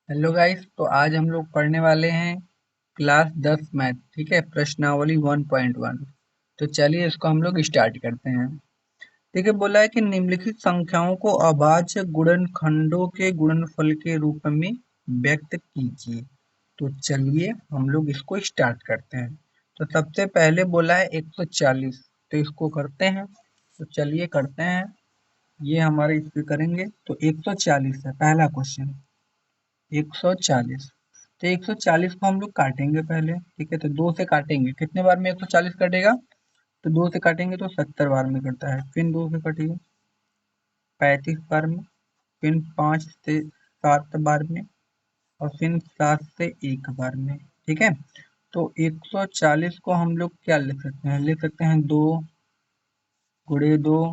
Hello guys, तो आज हम लोग पढ़ने वाले हैं क्लास 10 मैथ। ठीक है, प्रश्नावली 1.1। तो चलिए इसको हम लोग स्टार्ट करते हैं। ठीक है, बोला है कि निम्नलिखित संख्याओं को अभाज्य गुणनखंडों के गुणनफल के रूप में व्यक्त कीजिए। तो चलिए हम लोग इसको स्टार्ट करते हैं। तो सबसे पहले बोला है 140, तो इसको करते हैं। तो चलिए करते हैं, ये हमारे इस पे करेंगे। तो 140 है पहला क्वेश्चन, 140। तो 140 को हम लोग काटेंगे पहले। ठीक है, तो 2 से काटेंगे। कितने बार में 140 कटेगा? तो 2 से काटेंगे तो 70 बार में कटता है। फिर 2 से कटिए 35 बार में। फिर 5 से 7 बार में। और फिर 7 से 1 बार में। ठीक है, तो 140 को हम लोग क्या लिख सकते हैं? लिख सकते हैं 2 गुणे 2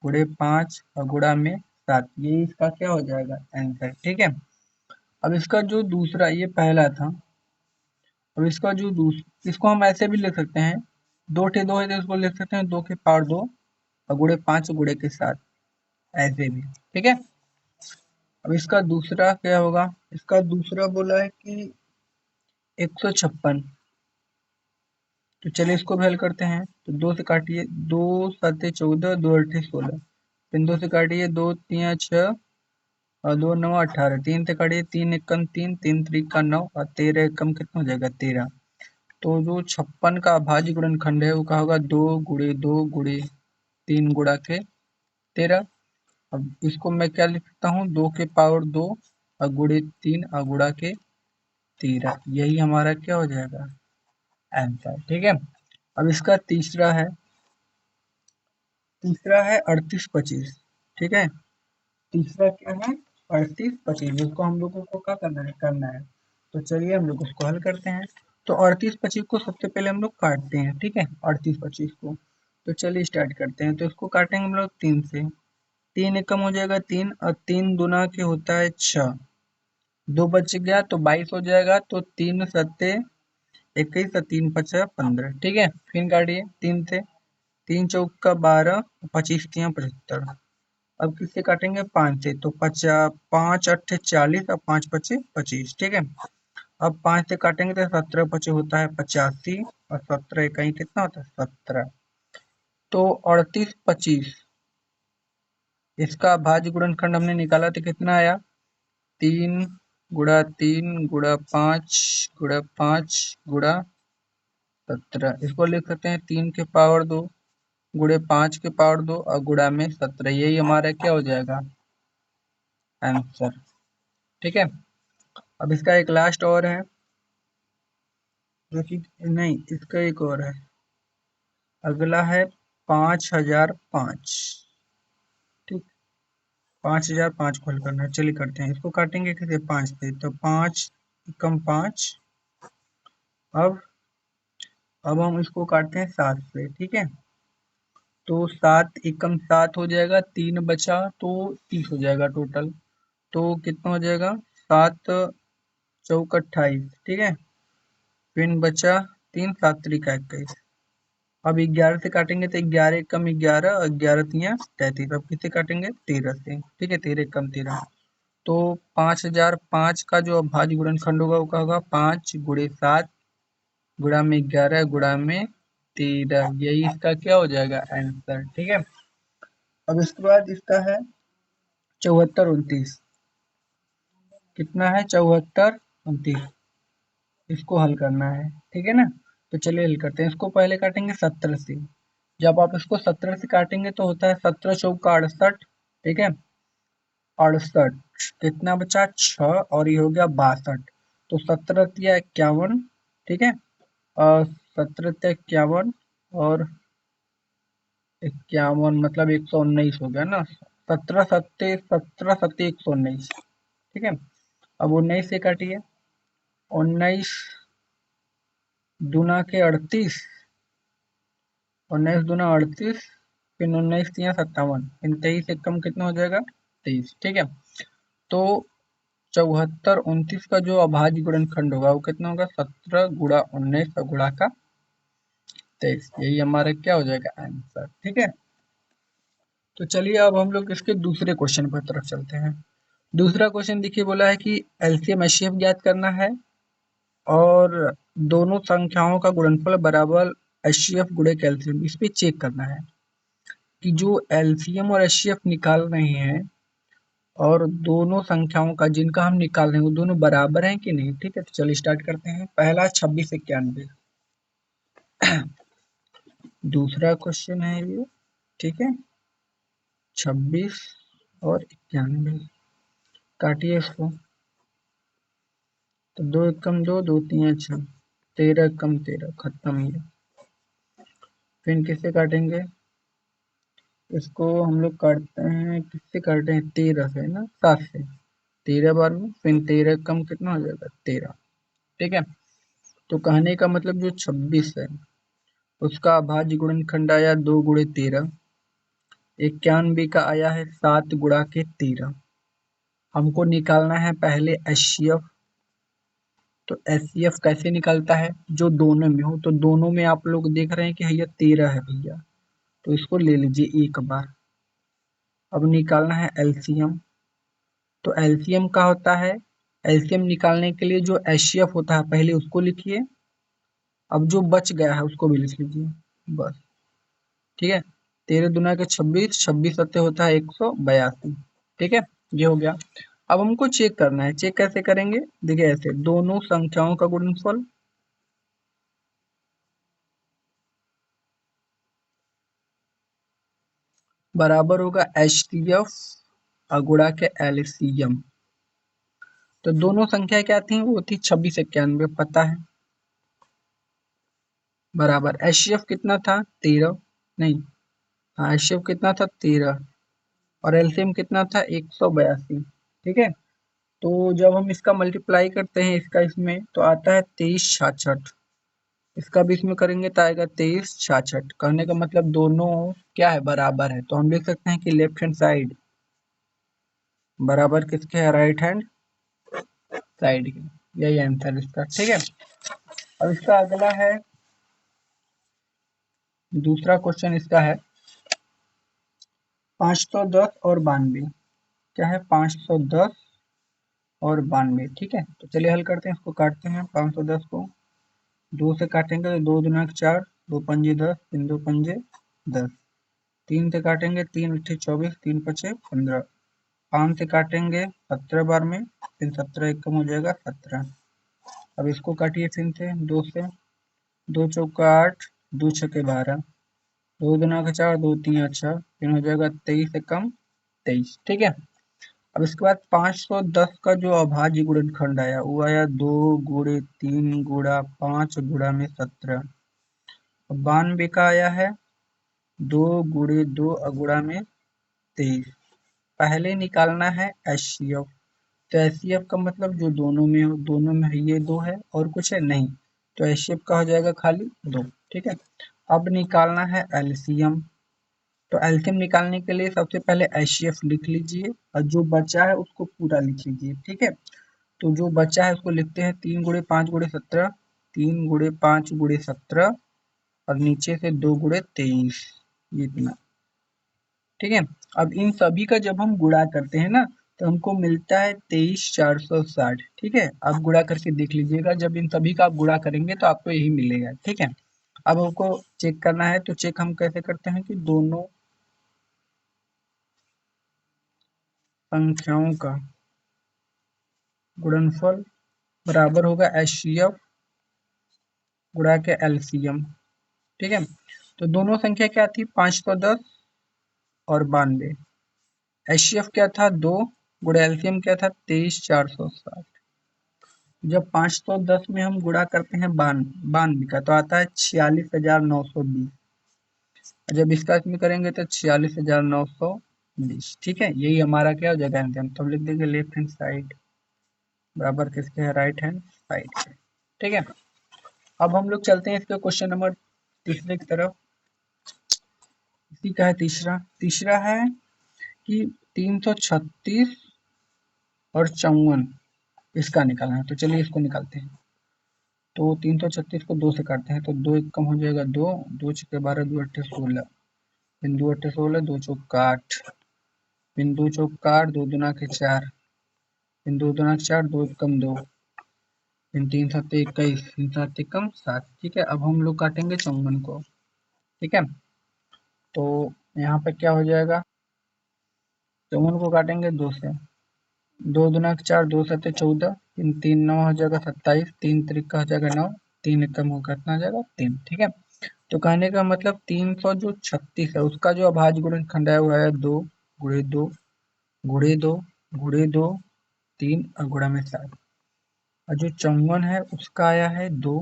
गुणे 5 और गुणा में 7। ये इसका क्या हो जाएगा? आंसर। ठीक है, अब इसका जो दूसरा, ये पहला था। अब इसका जो इसको हम ऐसे भी लिख सकते हैं, 2 टे 2 है तो इसको लिख सकते हैं 2 के पावर 2 और गुणे 5 गुणे के 7, ऐसे भी। ठीक है, अब इसका दूसरा क्या होगा? इसका दूसरा बोला है कि 156। तो चलिए इसको भी हल करते हैं। तो 2 से काटिए, 2 7 14, 2 8 16। फिर 2 से काटिए, 2 3 6 और 2 9 18। 3 से काटिए, 3 एकम 3, 3 त्रिका 9 और 13 एकम कितना हो जाएगा? 13। तो जो 56 का अभाज्य गुणनखंड है वो क्या होगा? 2 गुणे 2 गुणे 3 गुणा के 13। अब इसको मैं क्या लिख सकता हूँ? 2 के पावर 2 और गुणे 3 और गुणा के 13। यही हमारा क्या हो जाएगा? आंसर। ठीक है, अब इसका तीसरा है 38 25। ठीक है, तीसरा क्या है? 38 25। जिसको हम लोगों को क्या करना है। तो चलिए हम लोग उसको हल करते हैं। तो 38 25 को सबसे पहले हम लोग काटते हैं। ठीक है, 38 25 को। तो चलिए स्टार्ट करते हैं। तो इसको काटेंगे हम लोग 3 से। 3 एकम हो जाएगा 3 और 3 दूना के होता है 6। 2 बच गया तो 22 हो जाएगा। तो 3 सत्ते 21 और 3 पचा 15। ठीक है, फिर काटिए 3 से। 3 चौका 12, 25 तिया 75। अब किससे काटेंगे? 5 से। तो 5 अट्ठे 40 और 5 पचे 25। ठीक है, अब 5 से काटेंगे तो 17 पचे होता है 85 और 17 इकाई कितना होता है? 17। तो 38 25, इसका भाज्य गुणनखंड हमने निकाला तो कितना आया? 3 गुणा 3 गुणा 5 गुणा 5 गुणा 17। इसको लिख सकते हैं 3 के पावर 2 गुणे 5 के पावर 2 और गुणा में 17। यही हमारा क्या हो जाएगा? आंसर। ठीक है, अब इसका एक लास्ट और है, जो कि नहीं, इसका एक और है। अगला है 5005। ठीक, 5005 को हल करना है। चलिए करते हैं। इसको काटेंगे कैसे? 5 से। तो 5 कम 5। अब हम इसको काटते हैं 7 से। ठीक है, तो 7 एकम 7 हो जाएगा, 3 बचा तो 30 हो जाएगा टोटल। तो कितना हो जाएगा? 7 चौक 28। ठीक है, फिर बचा 3 7 त्रिक 21। अब 11 से काटेंगे तो 11 एकम 11 और 11 तिया 33। अब किससे काटेंगे? 13 से। ठीक है, 13 एकम 13। तो 5005 का जो अभाज्य गुणनखंड होगा वो क्या होगा? 5 गुणे 7 गुणा में 11 गुणा में 13। यही इसका क्या हो जाएगा? आंसर। ठीक है, अब इसके बाद इसका है 74 29। कितना है? 74 29। इसको हल करना है। ठीक है ना, तो चलिए हल करते हैं। इसको पहले काटेंगे 17 से। जब आप इसको 17 से काटेंगे तो होता है 17 चौका 68। ठीक है, 68। कितना बचा? 6 और ये हो गया 62। तो 17 तिया 51। ठीक है, और 17 तिया 51 और 51 मतलब 119 हो गया ना। 17 119। ठीक है, अब 19 से काटिए। 19 दूना के 38। 19 दूना 38। फिर 19 तिया 57। इन 23 से कम कितना हो जाएगा? 23। ठीक है, तो 74 29 का जो अभाज्य गुणनखंड होगा वो कितना होगा? 17 गुणा 19 और गुणा का 23। यही हमारा क्या हो जाएगा? आंसर। ठीक है, तो चलिए अब हम लोग इसके दूसरे क्वेश्चन पर तरफ चलते हैं। दूसरा क्वेश्चन देखिए, बोला है कि एलसीएम एचसीएफ ज्ञात करना है और दोनों संख्याओं का गुणनफल बराबर एचसीएफ गुणे एलसीएम, इस पे चेक करना है कि जो एलसीएम और एचसीएफ निकाल रहे हैं और दोनों संख्याओं का जिनका हम निकाल रहे हैं वो दोनों बराबर हैं कि नहीं। ठीक है, तो चलिए स्टार्ट करते हैं। पहला 2691, दूसरा क्वेश्चन है ये। ठीक है, 26 और 91, काटिए इसको। तो 2 एकम 2, 2 3 6, 13 एकम 13, खत्म ये। फिर किससे काटेंगे इसको, हम लोग काटते हैं, किससे काटते हैं, 13 से ना, 7 से। 13 बार में फिर 13 कम कितना हो जाएगा, 13। ठीक है, तो कहने का मतलब जो 26 है उसका अभाज्य गुणनखंड आया 2 गुणे 13। 91 का आया है 7 गुणा के 13। हमको निकालना है पहले एचसीएफ। तो एचसीएफ कैसे निकलता है, जो दोनों में हो। तो दोनों में आप लोग देख रहे हैं कि भैया 13 है भैया, तो इसको ले लीजिए एक बार। अब निकालना है एलसीएम। तो एलसीएम का होता है, एलसीएम निकालने के लिए जो एचसीएफ होता है पहले उसको लिखिए, अब जो बच गया है उसको भी लिख लीजिए, बस। ठीक है, 13 दुना के 26, 26 सत्ते होता है 182। ठीक है, ये हो गया। अब हमको चेक करना है, चेक कैसे करेंगे, देखिए ऐसे, दोनों संख्याओं का गुणनफल बराबर होगा एचसीएफ गुणा के एलसीएम। तो दोनों संख्या क्या थी, वो थी 2691, पता है, बराबर एचसीएफ कितना था, 13, नहीं, हाँ एचसीएफ कितना था, 13, और एलसीएम कितना था, 182। ठीक है, तो जब हम इसका मल्टीप्लाई करते हैं इसका इसमें, तो आता है 2366। इसका भी इसमें करेंगे तो आएगा 2366। कहने का मतलब दोनों क्या है, बराबर है। तो हम लिख सकते हैं कि लेफ्ट हैंड साइड बराबर किसके है, राइट हैंड साइड के। यही आंसर इसका। ठीक है, अब इसका अगला है, दूसरा क्वेश्चन इसका है 510 और 92। क्या है, 510 और 92। ठीक है, तो चलिए हल करते हैं, इसको काटते हैं। 510 को 2 से काटेंगे तो 2 दुना 4, 2 पंजे 10, 3 2 पंजे 10। 3 से काटेंगे, 3 अट्ठे 24, 3 पचे 15। 5 से काटेंगे 17 बार में, फिर 17 एक कम हो जाएगा 17। अब इसको काटिए फिर से 2 से, 2 चौका 8, 2 छके 12, 2 दुना का 4, 2 3 अच्छा, फिर हो जाएगा 23 से कम 23। ठीक है, अब इसके बाद 510 का जो अभाज्य गुणनखंड आया वो आया 2 गुणे 3 गुणा 5 गुणा में 17। 92 का आया है 2 गुणे 2 अगुणा में 23। पहले निकालना है एचसीएफ। तो एचसीएफ का मतलब जो दोनों में हो, दोनों में है, ये दो है और कुछ है नहीं, तो एचसीएफ का हो जाएगा खाली 2। ठीक है, अब निकालना है एलसीएम। तो एल्शियम निकालने के लिए सबसे पहले एचसीएफ लिख लीजिए और जो बचा है उसको पूरा लिख लीजिए। ठीक है, तो जो बचा है उसको लिखते हैं 3 गुणे 5 गुणे 17, 3 गुणे 5 गुणे 17, और नीचे से 2 गुणे 23, ये इतना। ठीक है, अब इन सभी का जब हम गुणा करते हैं ना, तो हमको मिलता है 23460। ठीक है, आप गुणा करके देख लीजिएगा, जब इन सभी का आप गुणा करेंगे तो आपको यही मिलेगा। ठीक है, अब हमको चेक करना है, तो चेक हम कैसे करते हैं कि दोनों संख्याओं का गुणनफल बराबर होगा एचसीएफ गुणा के एलसीएम। ठीक है, तो दोनों संख्या क्या थी, 510 और 92। एचसीएफ क्या था, 2 गुणा एलसीएम क्या था, 23460। जब 510 में हम गुणा करते हैं 92 का, तो आता है 46,920। जब इसका इसमें करेंगे तो 46,920। ठीक है, यही हमारा क्या हो जाएगा आंसर। तो लिख देंगे लेफ्ट हैंड साइड बराबर किसके है, राइट हैंड साइड के। ठीक है, अब हम लोग चलते हैं इसके क्वेश्चन नंबर तीसरे की तरफ। इसी का है तीसरा। तीसरा है कि 336 और 54 इसका निकालना है। तो चलिए इसको निकालते हैं। तो 336 को 2 से काटते हैं, तो 2 एक कम हो जाएगा 2, 2 छक्के 12, 2 अट्ठे 16, फिर 2 अट्ठे 16, 2 चौक 8, फिर 2 चौक 8, 2 दुना के 4, फिर 2 दूना 4, 2 कम 2, फिर 3 7 21, 3 7 कम 7। ठीक है, अब हम लोग काटेंगे 54 को। ठीक है, तो यहाँ पे क्या हो जाएगा, 54 को काटेंगे 2 से, 2 दूना 4, 2 7 14, 3 3 9 हो जाएगा 27, 3 3 हो जाएगा 9, 3 कम होकर कितना हो जाएगा 3। ठीक है, तो कहने का मतलब 300 जो 36 है उसका जो अभाज्य गुणनखंड है वो है 2 गुणे 2 गुणे 2 गुणे 2 3 और गुणा में 7। और जो 54 है उसका आया है 2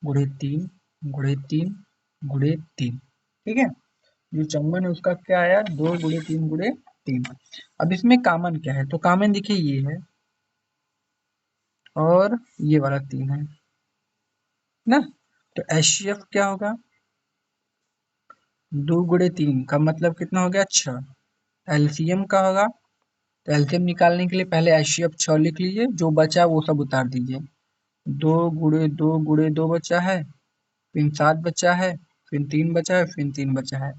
गुणे 3 गुणे 3 गुणे 3। ठीक है, जो 54 है उसका क्या आया, 2 गुणे 3 गुणे 3। अब इसमें कॉमन क्या है, तो कॉमन देखिए ये है और ये वाला 3 है ना, तो एचसीएफ क्या होगा, 2 गुणे 3 का मतलब कितना हो गया 6। एलसीएम का होगा, तो एलसीएम निकालने के लिए पहले एचसीएफ 6 लिख लीजिए, जो बचा वो सब उतार दीजिए। 2 गुणे 2 गुणे 2 बचा है, फिर 7 बचा है, फिर 3 बचा है, फिर 3 बचा है।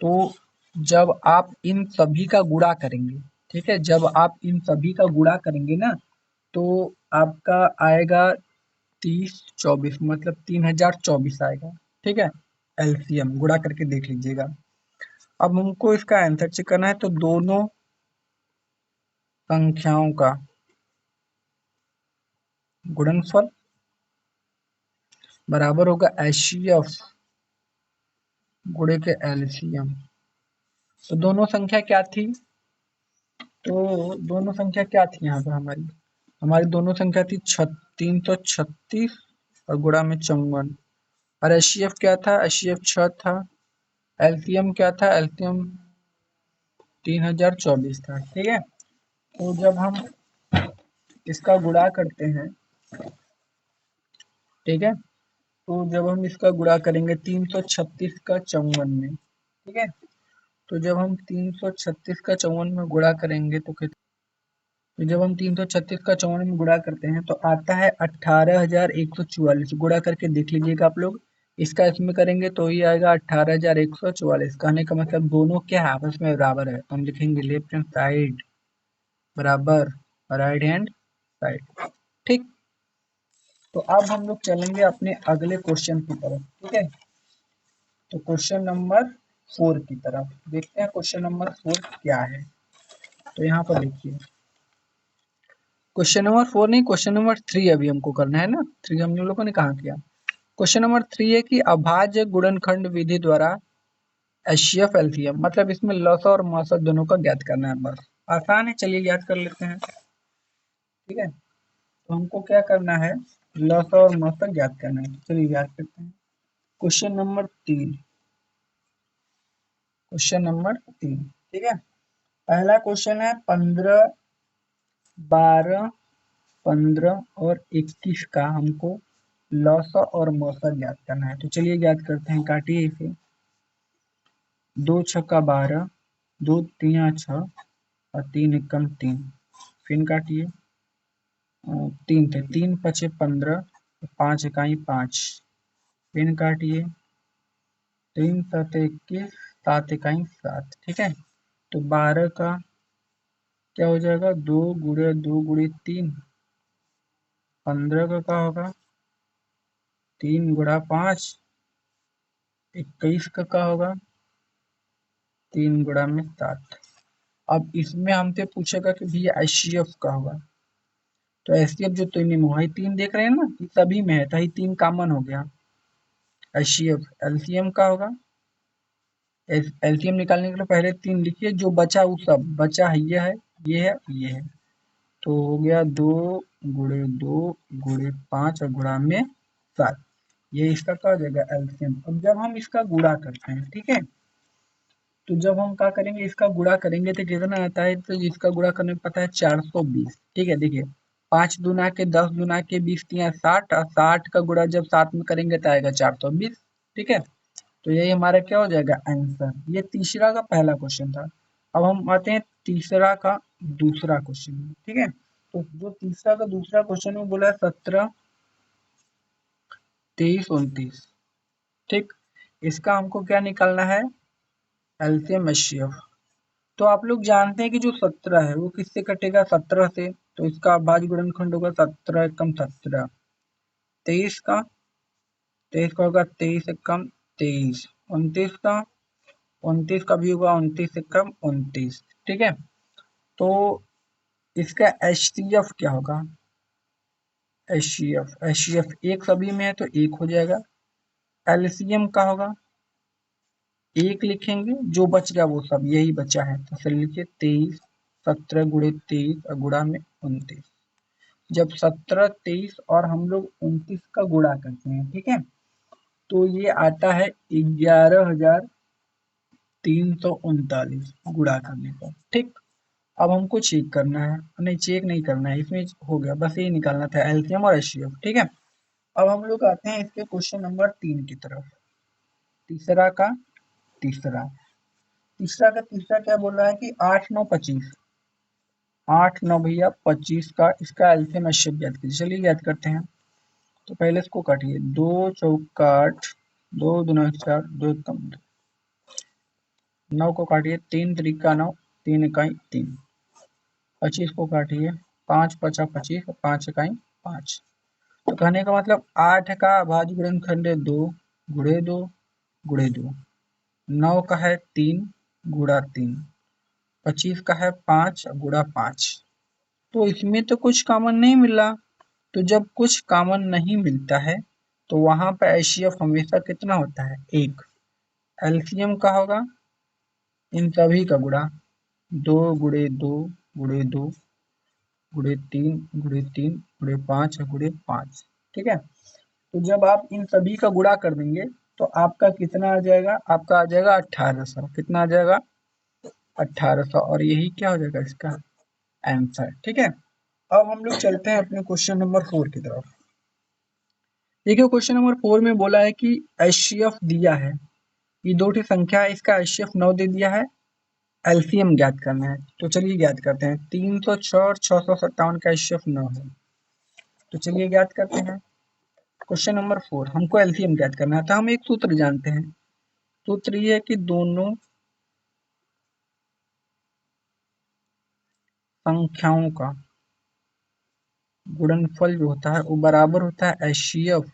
तो जब आप इन सभी का गुणा करेंगे, ठीक है, जब आप इन सभी का गुणा करेंगे ना, तो आपका आएगा 30 24, मतलब 3024 आएगा। ठीक है, एलसीएम गुणा करके देख लीजिएगा। अब हमको इसका आंसर चेक करना है, तो दोनों संख्याओं का गुणनफल बराबर होगा एचसीएफ गुणे के एलसीएम। तो दोनों संख्या क्या थी, तो दोनों संख्या क्या थी यहाँ पे हमारी, हमारी दोनों संख्या थी 336 और गुणा में 54। और एचसीएफ क्या था, एचसीएफ 6 था। एलसीएम क्या था, एलसीएम 3024 था। ठीक है, तो जब हम इसका गुणा करते हैं, ठीक है, तो जब हम इसका गुणा करेंगे 336 का 54 में, ठीक है, तो जब हम 336 का 54 में गुणा करेंगे तो कितना, तो जब हम 336 का 54 में गुणा करते हैं तो आता है 18,144। गुणा करके देख लीजिएगा आप लोग, इसका इसमें करेंगे तो ही आएगा 18,144। कहने का मतलब दोनों क्या है, आपस में बराबर है, तो हम लिखेंगे लेफ्ट हैंड साइड बराबर राइट हैंड साइड। ठीक, तो अब हम लोग चलेंगे अपने अगले क्वेश्चन की तरफ। ठीक है, तो क्वेश्चन नंबर 4 की तरफ देखते हैं, क्वेश्चन नंबर 4 क्या है। तो यहाँ पर देखिए, क्वेश्चन नंबर 4 नहीं, क्वेश्चन नंबर 3 अभी हमको करना है ना, 3 हम लोगों ने कहाँ किया। क्वेश्चन नंबर 3 है कि अभाज्य गुणनखंड विधि द्वारा एचसीएफ एलसीएम, मतलब इसमें लसा और मसा दोनों का ज्ञात करना है। बस आसान है, चलिए ज्ञात कर लेते हैं। ठीक है, तो हमको क्या करना है, लसा और मसा ज्ञात करना है, चलिए ज्ञात करते हैं। Question number 3, question number 3। ठीक है, पहला क्वेश्चन है 15 12 15 और 21 का हमको लौसा और मौसा ज्ञात करना है। तो चलिए ज्ञात करते हैं, काटिए इसे। 2 छक्का 12, 2 तिया 6 और 3 एकम 3, फिर काटिए। 3 थे, 3 पचे 15, 5 इकाई 5, फिर काटिए। 3 7 21, 7 इकाई 7। ठीक है, तो 12 का क्या हो जाएगा, 2 गुणे 2 गुणे 3। 15 का क्या होगा, 3 गुणा 5। 21 का क्या होगा, 3 गुणा में 7। अब इसमें हमसे पूछेगा कि भैया एचसीएफ का होगा, तो एचसीएफ जो तीन में है, 3 देख रहे हैं ना, ये सभी में है, तो ये 3 कॉमन हो गया। एचसीएफ एलसीएम का होगा, एलसीएम निकालने के लिए पहले 3 लिखिए, जो बचा वो सब बचा है, ये है, ये है, ये है। तो हो गया 2 गुणे 2 गुणे 5 और गुणा में 7। ये इसका क्या हो जाएगा, एलसीएम। अब जब हम इसका गुणा करते हैं, ठीक है, तो जब हम क्या करेंगे, इसका गुणा करेंगे तो कितना आता है, तो इसका गुणा करने में पता है 420। ठीक है, देखिए 5 दूना के 10 दूना के 20 तिया 60, और 60 का गुणा जब 7 में करेंगे तो आएगा 420। ठीक है, तो यही हमारा क्या हो जाएगा, आंसर। ये तीसरा का पहला क्वेश्चन था। अब हम आते हैं तीसरा का दूसरा क्वेश्चन में। ठीक है, तो जो तीसरा का दूसरा क्वेश्चन में बोला है 17 23 29। ठीक, इसका हमको क्या निकालना है, एलसीएम एचसीएफ। तो आप लोग जानते हैं कि जो 17 है वो किससे कटेगा, 17 से। तो इसका अभाज्य गुणनखंड होगा 17 एकम 17। 23 का होगा 23 एकम 23। 29 का भी होगा 29 एकम 29। ठीक है, तो इसका HCF क्या होगा? HCF एक सभी में है तो एक हो जाएगा। LCM का होगा एक लिखेंगे, जो बच गया वो सब यही बचा है, तो फिर लिखिए 23, 17 गुणे 23 और गुणा में 29। जब 17, 23 और हम लोग 29 का गुणा करते हैं, ठीक है, तो ये आता है 11,339 गुणा करने पर। ठीक, अब हमको चेक करना है, नहीं चेक नहीं करना है, इसमें हो गया, बस ये निकालना था एलसीएम और एचसीएफ। ठीक है, अब हम लोग आते हैं इसके क्वेश्चन नंबर 3 की तरफ। तीसरा का तीसरा तीसरा क्या बोल रहा है कि 8 9 25, 8 9 भैया 25 का इसका एलसीएम एचसीएफ ज्ञात कीजिए। चलिए ज्ञात करते हैं। तो पहले इसको काटिए, 2 चौका 8, 2 दूना 4, 2 कम 9 को काटिए, 3 त्रिका 9, 3 इकाई 3। 25 को काटिए, 5 पचा 25, 5 इकाई 5। तो कहने का मतलब 8 का अभाज्य गुणनखंड है 2 गुणे 2 गुणे 2। 9 का है 3 गुणा 3। 25 का है 5 गुणा 5। तो इसमें तो कुछ कॉमन नहीं मिला। तो जब कुछ कॉमन नहीं मिलता है तो वहां पर एचसीएफ हमेशा कितना होता है? 1। एलसीएम का होगा इन सभी का गुणा, 2 गुणे 2 गुणे 2 गुणे 3 गुणे 3 गुणे 5 गुणे 5। ठीक है, तो जब आप इन सभी का गुणा कर देंगे तो आपका कितना आ जाएगा? आपका आ जाएगा 1800। कितना आ जाएगा? 1800। और यही क्या हो जाएगा इसका आंसर। ठीक है, अब हम लोग चलते हैं अपने क्वेश्चन नंबर 4 की तरफ। देखिए क्वेश्चन नंबर 4 में बोला है कि एचसीएफ दिया है, ये दो संख्या है, इसका एचसीएफ 9 दे दिया है, एलसीएम ज्ञात करना है। तो चलिए ज्ञात करते हैं। 306 और 657 का एचसीएफ 9 है, तो चलिए ज्ञात करते हैं। क्वेश्चन नंबर 4 हमको एलसीएम ज्ञात करना है, तो हम एक सूत्र जानते हैं। सूत्र ये है कि दोनों संख्याओं का गुणनफल जो होता है वो बराबर होता है एचसीएफ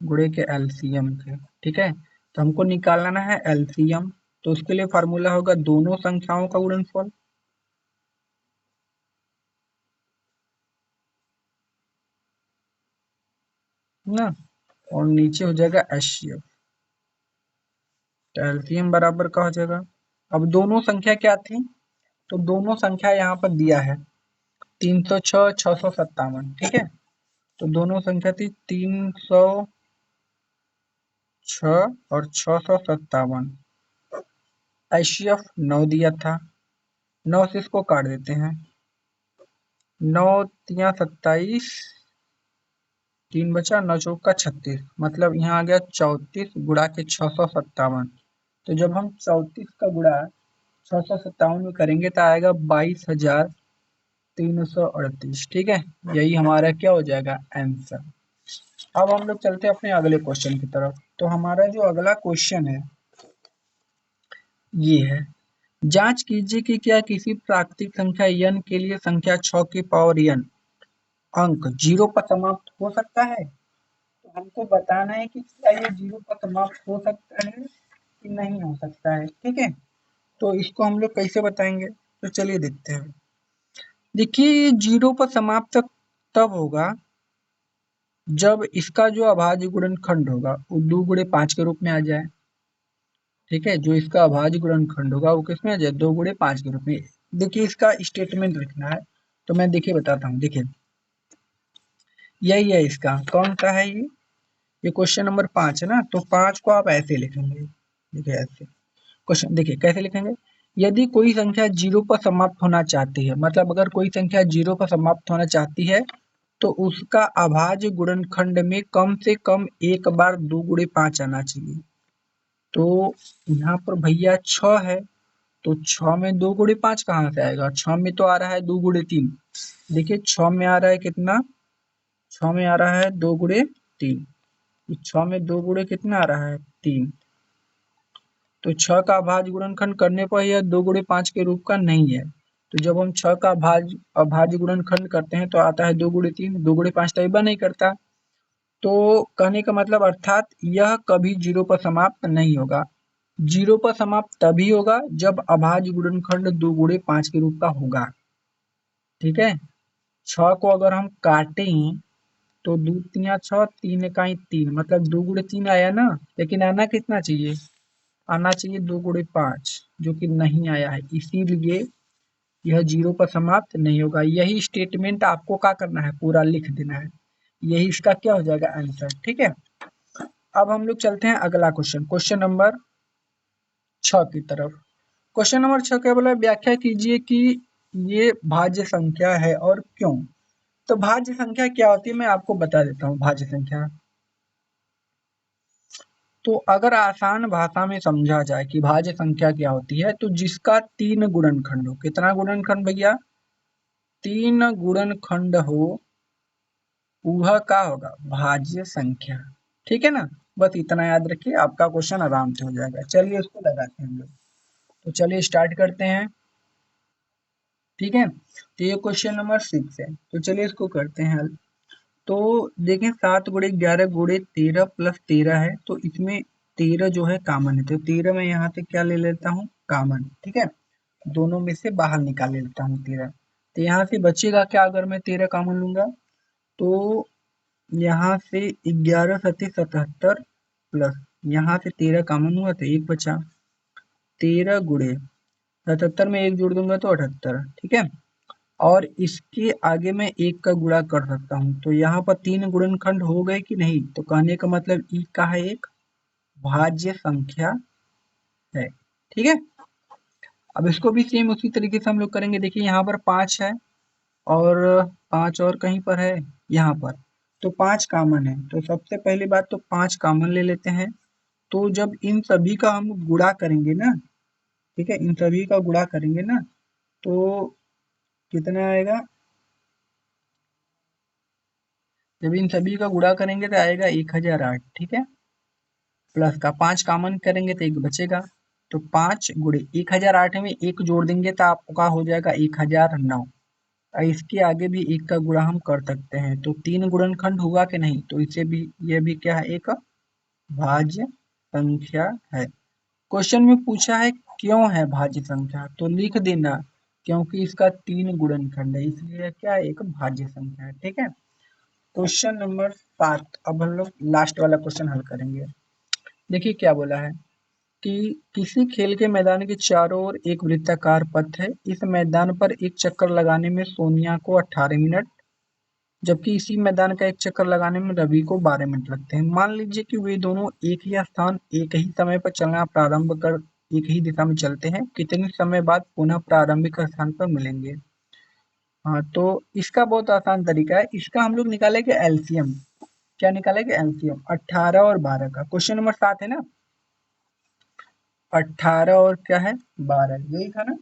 गुणे के एलसीएम के। ठीक है, तो हमको निकालना है एलसीएम, तो उसके लिए फार्मूला होगा दोनों संख्याओं का गुणनफल ना, और नीचे हो जाएगा एचसीएफ। तो एलसीएम बराबर का हो जाएगा। अब दोनों संख्या क्या थी? तो दोनों संख्या यहाँ पर दिया है 306 657। ठीक है, तो दोनों संख्या थी 306 और 657। एचसीएफ 9 दिया था, 9 से इसको काट देते हैं, 9 तिया 27, 3 बचा, 9 चौका 36, मतलब यहाँ आ गया 34 गुणा के 657। तो जब हम 34 का गुणा 657 में करेंगे तो आएगा 22,338। ठीक है, यही हमारा क्या हो जाएगा? आंसर। अब हम लोग चलते हैं अपने अगले क्वेश्चन की तरफ। तो हमारा जो अगला क्वेश्चन है ये है, जांच कीजिए कि क्या किसी प्राकृतिक संख्या n के लिए संख्या 6 की पावर n अंक 0 पर समाप्त हो सकता है। तो हमको बताना है कि क्या ये 0 पर समाप्त हो सकता है कि नहीं हो सकता है। ठीक है, तो इसको हम लोग कैसे बताएंगे? तो चलिए देखते हैं। देखिए ये 0 पर समाप्त तब होगा जब इसका जो अभाज्य गुणनखंड होगा वो 2 गुणे 5 के रूप में आ जाए। ठीक है, जो इसका अभाज्य गुणनखंड होगा वो किसमें आ जाए? 2 गुणे 5 के रूप में। देखिए इसका स्टेटमेंट लिखना है, तो मैं देखिए बताता हूँ। देखिए यही है इसका, कौन सा है ये क्वेश्चन नंबर 5 है ना, तो 5 को आप ऐसे लिखेंगे। देखिए ऐसे क्वेश्चन, देखिए कैसे लिखेंगे। यदि कोई संख्या 0 पर समाप्त होना चाहती है, मतलब अगर कोई संख्या 0 पर समाप्त होना चाहती है तो उसका अभाज्य गुणनखंड में कम से कम एक बार 2 गुणे 5 आना चाहिए। तो यहाँ पर भैया 6 है, तो 6 में 2 गुणे 5 कहाँ से आएगा? 6 में तो आ रहा है 2 गुणे 3। देखिए 6 में आ रहा है कितना? 6 में आ रहा है 2 गुणे 3। 6 में 2 गुणे कितना आ रहा है? 3। तो 6 का अभाज्य गुणनखंड करने पर यह 2 गुणे 5 के रूप का नहीं है। तो जब हम 6 का अभाज्य गुणनखंड करते हैं तो आता है 2 गुणे 3, 2 गुणे 5 तय नहीं करता। तो कहने का मतलब अर्थात यह कभी 0 पर समाप्त नहीं होगा। 0 पर समाप्त तभी होगा जब अभाज्य गुणनखंड 2 गुणे 5 के रूप का होगा। ठीक है, 6 को अगर हम काटें तो 2 तिया 6, 3 इकाई 3, मतलब 2 गुणे 3 आया ना, लेकिन आना कितना चाहिए? आना चाहिए 2 गुणे 5, जो कि नहीं आया है, इसीलिए यह 0 पर समाप्त नहीं होगा। यही स्टेटमेंट आपको क्या करना है, पूरा लिख देना है। यही इसका क्या हो जाएगा, आंसर। ठीक है, अब हम लोग चलते हैं अगला क्वेश्चन, क्वेश्चन नंबर 6 की तरफ। क्वेश्चन नंबर 6 क्या बोला, व्याख्या कीजिए कि ये भाज्य संख्या है और क्यों। तो भाज्य संख्या क्या होती है मैं आपको बता देता हूँ। भाज्य संख्या तो अगर आसान भाषा में समझा जाए कि भाज्य संख्या क्या होती है, तो जिसका 3 गुणनखंड हो। कितना गुणनखंड भैया? 3 गुणनखंड हो, वह क्या होगा, भाज्य संख्या। ठीक है ना, बस इतना याद रखिए, आपका क्वेश्चन आराम से हो जाएगा। चलिए इसको लगाते हैं हम लोग। तो चलिए स्टार्ट करते हैं। ठीक है, तो ये क्वेश्चन नंबर 6 है, तो चलिए इसको करते हैं हल। तो देखें, 7 गुणे 11 गुणे 13 प्लस 13 है, तो इसमें 13 जो है कॉमन है, तो 13 में यहाँ से क्या ले लेता हूँ, कॉमन। ठीक है, दोनों में से बाहर निकाल लेता हूँ 13। तो यहाँ से बचेगा क्या, अगर मैं 13 कॉमन लूंगा तो यहाँ से 11 सती 77 प्लस यहाँ से 13 कॉमन हुआ तो 1 बचा। 13 गुणे 77 में 1 जोड़ दूंगा तो 78। ठीक है, और इसके आगे मैं 1 का गुणा कर सकता हूँ, तो यहाँ पर 3 गुणनखंड हो गए कि नहीं। तो कहने का मतलब ई का है एक भाज्य संख्या है। ठीक है, अब इसको भी सेम उसी तरीके से हम लोग करेंगे। देखिए यहाँ पर 5 है और 5 और कहीं पर है यहाँ पर, तो 5 कॉमन है। तो सबसे पहली बात तो 5 कॉमन ले लेते हैं। तो जब इन सभी का हम गुणा करेंगे ना, ठीक है, इन सभी का गुणा करेंगे ना, तो कितना आएगा, जब इन सभी का गुणा करेंगे तो आएगा 1008। ठीक है, प्लस का 5 कॉमन करेंगे तो 1 बचेगा। तो 5 गुणे 1008 में 1 जोड़ देंगे तो आपका हो जाएगा 1009। इसके आगे भी 1 का गुणा हम कर सकते हैं। तो 3 गुणनखंड हुआ कि नहीं, तो इसे भी, ये भी क्या है, एक भाज्य संख्या है। क्वेश्चन में पूछा है क्यों है भाज्य संख्या, तो लिख देना क्योंकि इसका 3 गुणनखंड है, इसलिए क्या है, एक भाज्य संख्या है। ठीक है, क्वेश्चन नंबर 7, अब हम लोग लास्ट वाला क्वेश्चन हल करेंगे। देखिए क्या बोला है कि किसी खेल के मैदान के चारों ओर एक वृत्ताकार पथ है। इस मैदान पर एक चक्कर लगाने में सोनिया को 18 मिनट, जबकि इसी मैदान का एक चक्कर लगाने में रवि को 12 मिनट लगते हैं। मान लीजिए कि वे दोनों एक ही स्थान एक ही समय पर चलना प्रारंभ कर एक ही दिशा में चलते हैं, कितने समय बाद पुनः प्रारंभिक स्थान पर मिलेंगे। हाँ, तो इसका बहुत आसान तरीका है, इसका हम लोग निकालेंगे एलसीएम। क्या निकालेंगे, एलसीएम 18 और 12 का। क्वेश्चन नंबर 7 है ना, 18 और क्या है, 12, यही था ना।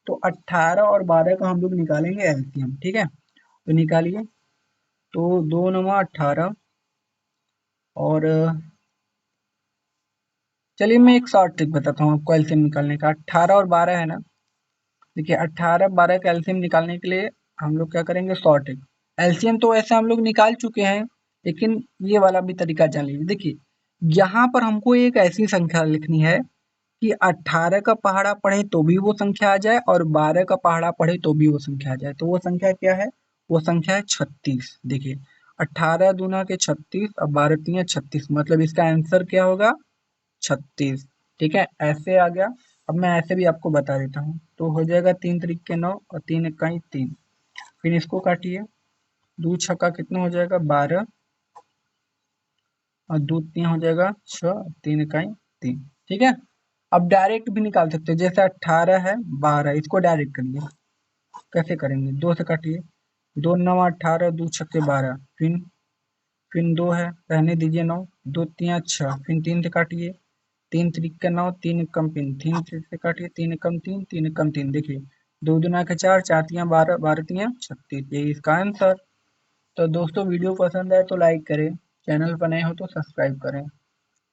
तो 18 और 12 का हम लोग निकालेंगे एलसीएम। ठीक है, तो निकालिए। तो 2 नमा 18 और चलिए मैं एक शॉर्ट ट्रिक बताता हूँ आपको एलसीएम निकालने का। 18 और 12 है ना, देखिए 18 12 का एलसीएम निकालने के लिए हम लोग क्या करेंगे, शॉर्ट ट्रिक। एलसीएम तो ऐसे हम लोग निकाल चुके हैं, लेकिन ये वाला भी तरीका जान लीजिए। देखिए यहाँ पर हमको एक ऐसी संख्या लिखनी है कि 18 का पहाड़ा पढ़े तो भी वो संख्या आ जाए और 12 का पहाड़ा पढ़े तो भी वो संख्या आ जाए। तो वो संख्या क्या है, वो संख्या है 36। देखिए 18 दूना के 36 और 12 तिया 36, मतलब इसका आंसर क्या होगा, 36। ठीक है, ऐसे आ गया। अब मैं ऐसे भी आपको बता देता हूँ, तो हो जाएगा 3 त्रिक के 9 और 3 इक्काई 3। फिर इसको काटिए, 2 छक्का कितना हो जाएगा, 12 और 2 तिया हो जाएगा 6, 3 इक्काई 3। ठीक है, अब डायरेक्ट भी निकाल सकते हो, जैसे 18 है 12, इसको डायरेक्ट करिए। कैसे करेंगे, 2 से काटिए, 2 9 18, 2 छक्के 12, फिर 2 है, रहने दीजिए 9, 2 तिया 6, फिर 3 से काटिए, 3 त्रिक का 9, 3 कम 3, 3 से काटिए, 3 कम 3, 3 कम 3। देखिए 2 दूना का 4, 4 तिया 12, 12 तिया 36, यही इसका आंसर। तो दोस्तों वीडियो पसंद आए तो लाइक करें, चैनल पर नए हो तो सब्सक्राइब करें।